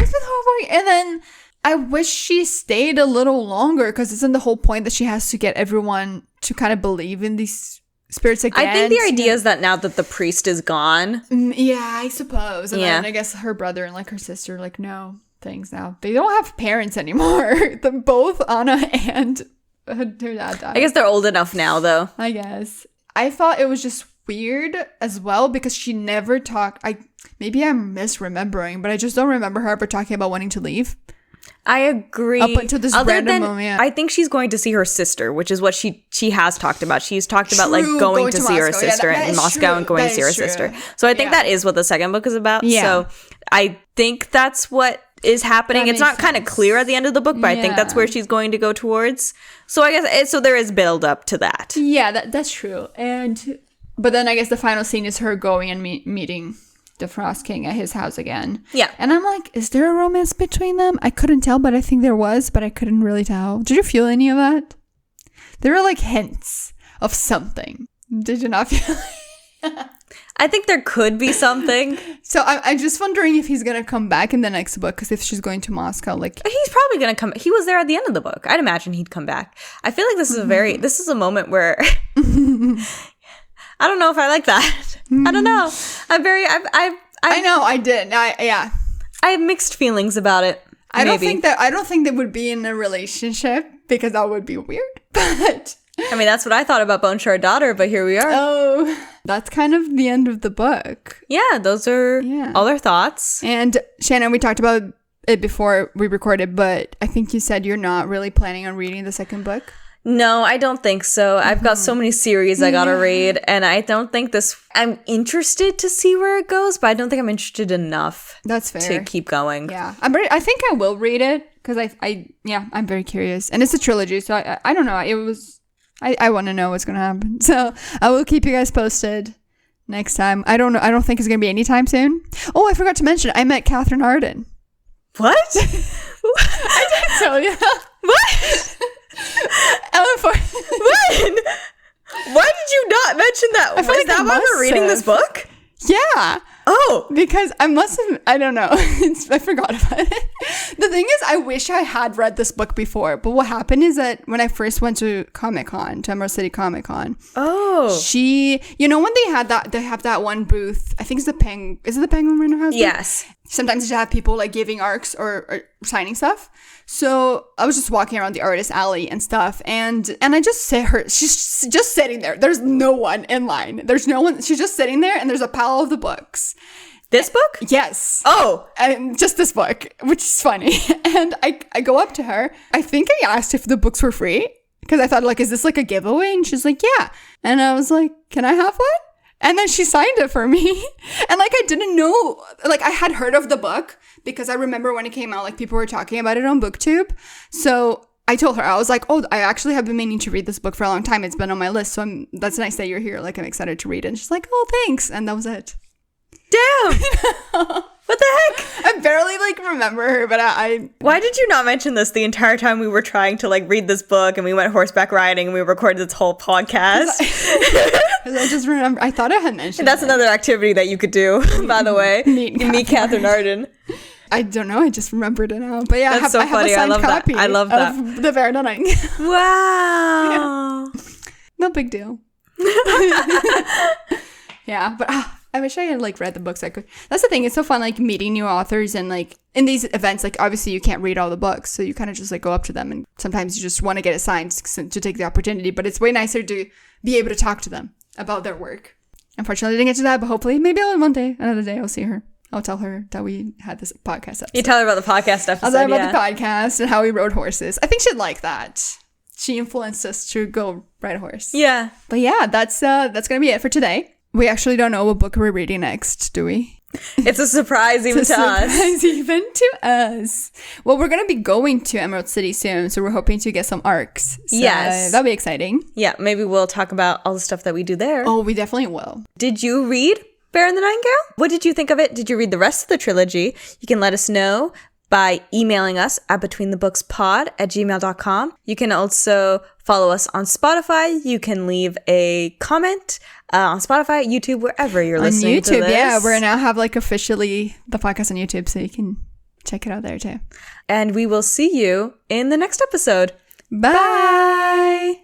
[SPEAKER 1] And then I wish she stayed a little longer, because isn't the whole point that she has to get everyone to kind of believe in these spirits again?
[SPEAKER 2] I think the idea is that now that the priest is gone.
[SPEAKER 1] I suppose. And then I guess her brother and like her sister like know things now. They don't have parents anymore. Both Anna and her dad died.
[SPEAKER 2] I guess they're old enough now, though.
[SPEAKER 1] I guess. I thought it was just weird as well, because she never talked. Maybe I'm misremembering, but I just don't remember her ever talking about wanting to leave.
[SPEAKER 2] I agree.
[SPEAKER 1] Up until this random moment.
[SPEAKER 2] I think she's going to see her sister, which is what she has talked about. She's talked about like going to see her sister in Moscow and going to see her sister. So I think that is what the second book is about. So I think that's what is happening. It's not kind of clear at the end of the book, but I think that's where she's going to go towards. So I guess so there is build up to that. Yeah,
[SPEAKER 1] that's true. But then I guess the final scene is her going and meeting the Frost King at his house again.
[SPEAKER 2] Yeah.
[SPEAKER 1] And I'm like, is there a romance between them? I couldn't tell, but I think there was, but I couldn't really tell. Did you feel any of that? There were like hints of something. Did you not feel
[SPEAKER 2] I think there could be something.
[SPEAKER 1] So I'm just wondering if he's going to come back in the next book, because if she's going to Moscow, like...
[SPEAKER 2] He's probably going to come... He was there at the end of the book. I'd imagine he'd come back. I feel like this is this is a moment where... I don't know if I like that. I don't know. I know I did. I have mixed feelings about it.
[SPEAKER 1] I don't think they would be in a relationship, because that would be weird. But
[SPEAKER 2] I mean, that's what I thought about Bone Shard Daughter, but here we are.
[SPEAKER 1] Oh, that's kind of the end of the book.
[SPEAKER 2] Yeah, those are all our thoughts.
[SPEAKER 1] And Shannon, we talked about it before we recorded, but I think you said you're not really planning on reading the second book.
[SPEAKER 2] No, I don't think so. I've got so many series I gotta read, and I don't think I'm interested to see where it goes, but I don't think I'm interested enough.
[SPEAKER 1] That's fair.
[SPEAKER 2] To keep going.
[SPEAKER 1] Yeah, I think I will read it, because I'm very curious, and it's a trilogy, so I don't know. I want to know what's gonna happen, so I will keep you guys posted next time. I don't know. I don't think it's gonna be anytime soon. Oh, I forgot to mention, I met Katherine Arden.
[SPEAKER 2] What?
[SPEAKER 1] I didn't tell you.
[SPEAKER 2] What? When? Why did you not mention that?
[SPEAKER 1] I feel like that why we're reading
[SPEAKER 2] this book?
[SPEAKER 1] Yeah.
[SPEAKER 2] Oh.
[SPEAKER 1] Because I must have, I don't know. I forgot about it. The thing is, I wish I had read this book before. But what happened is that when I first went to Comic-Con, to Emerald City Comic-Con.
[SPEAKER 2] Oh.
[SPEAKER 1] When they have that one booth, I think it's is it the Penguin Random House?
[SPEAKER 2] Yes.
[SPEAKER 1] Sometimes you have people like giving arcs or signing stuff. So I was just walking around the artist alley and stuff, and I just see her. She's just sitting there. There's no one in line. There's no one. She's just sitting there, and there's a pile of the books.
[SPEAKER 2] This book?
[SPEAKER 1] Yes.
[SPEAKER 2] Oh.
[SPEAKER 1] And just this book, which is funny. And I go up to her. I think I asked if the books were free, because I thought, like, is this like a giveaway? And she's like, yeah. And I was like, can I have one? And then she signed it for me. And like, I didn't know, like, I had heard of the book because I remember when it came out, like, people were talking about it on BookTube. So I told her, I was like, oh, I actually have been meaning to read this book for a long time. It's been on my list. So that's nice that you're here. Like, I'm excited to read it. And she's like, oh, thanks. And that was it.
[SPEAKER 2] Damn. What the heck?
[SPEAKER 1] I barely like remember her, but I
[SPEAKER 2] Why did you not mention this the entire time we were trying to like read this book and we went horseback riding and we recorded this whole podcast?
[SPEAKER 1] I just remember, I thought I had mentioned
[SPEAKER 2] That's another activity that you could do, by the way. Meet Katherine Arden.
[SPEAKER 1] I don't know. I just remembered it now. But yeah,
[SPEAKER 2] That's
[SPEAKER 1] I have a signed copy
[SPEAKER 2] I love that.
[SPEAKER 1] of The Bear and the Nightingale.
[SPEAKER 2] Wow.
[SPEAKER 1] No big deal. Yeah, but I wish I had like read the books I could. That's the thing. It's so fun like meeting new authors and like in these events, like obviously you can't read all the books. So you kind of just like go up to them and sometimes you just want to get it signed to take the opportunity. But it's way nicer to be able to talk to them about their work. Unfortunately, I didn't get to that, but hopefully maybe another day I'll see her. I'll tell her that we had this podcast episode.
[SPEAKER 2] You tell her about the podcast episode.
[SPEAKER 1] I'll tell her about the podcast and how we rode horses. I think she'd like that. She influenced us to go ride a horse.
[SPEAKER 2] Yeah.
[SPEAKER 1] But yeah, that's gonna be it for today. We actually don't know what book we're reading next, do we?
[SPEAKER 2] It's a surprise even to us.
[SPEAKER 1] Even to us. Well, we're gonna be going to Emerald City soon, so we're hoping to get some arcs. So
[SPEAKER 2] yes,
[SPEAKER 1] that'll be exciting.
[SPEAKER 2] Yeah, maybe we'll talk about all the stuff that we do there.
[SPEAKER 1] Oh, we definitely will.
[SPEAKER 2] Did you read Bear and the Nightingale? What did you think of it? Did you read the rest of the trilogy? You can let us know by emailing us at betweenthebookspod@gmail.com. You can also follow us on Spotify. You can leave a comment on Spotify, YouTube, wherever you're listening to this.
[SPEAKER 1] On YouTube, yeah. We're now have like officially the podcast on YouTube, so you can check it out there too.
[SPEAKER 2] And we will see you in the next episode.
[SPEAKER 1] Bye!